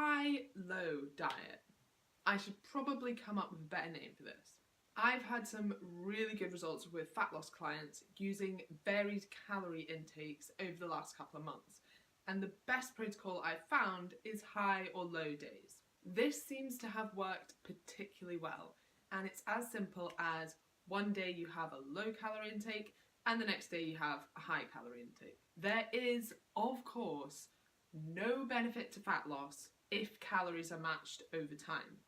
high-low diet. I should probably come up with a better name for this. I've had some really good results with fat loss clients using varied calorie intakes over the last couple of months, and the best protocol I've found is high or low days. This seems to have worked particularly well, and it's as simple as one day you have a low calorie intake and the next day you have a high calorie intake. There is, of course, no benefit to fat loss if calories are matched over time.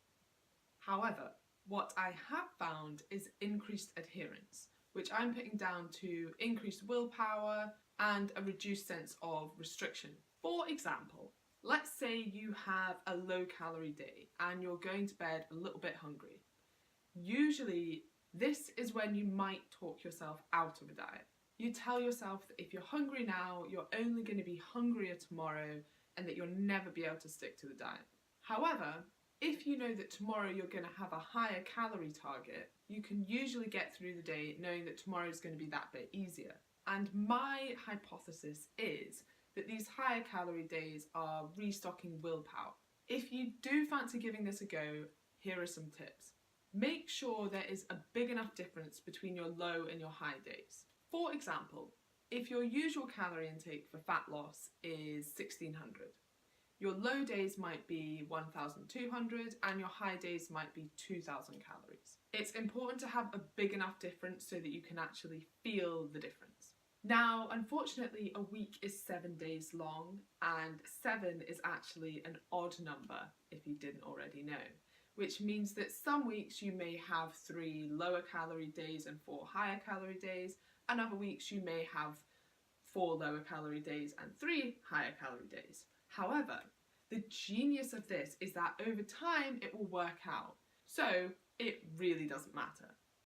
However, what I have found is increased adherence, which I'm putting down to increased willpower and a reduced sense of restriction. For example, let's say you have a low calorie day and you're going to bed a little bit hungry. Usually, this is when you might talk yourself out of a diet. You tell yourself that if you're hungry now, you're only going to be hungrier tomorrow and that you'll never be able to stick to the diet. However, if you know that tomorrow you're going to have a higher calorie target, you can usually get through the day knowing that tomorrow is going to be that bit easier. And my hypothesis is that these higher calorie days are restocking willpower. If you do fancy giving this a go, here are some tips. Make sure there is a big enough difference between your low and your high days. For example, if your usual calorie intake for fat loss is 1600, your low days might be 1200 and your high days might be 2000 calories. It's important to have a big enough difference so that you can actually feel the difference. Now, unfortunately, a week is 7 days long, and 7 is actually an odd number if you didn't already know, which means that some weeks you may have 3 lower calorie days and 4 higher calorie days, and other weeks you may have 4 lower calorie days and 3 higher calorie days. However, the genius of this is that over time it will work out, so it really doesn't matter.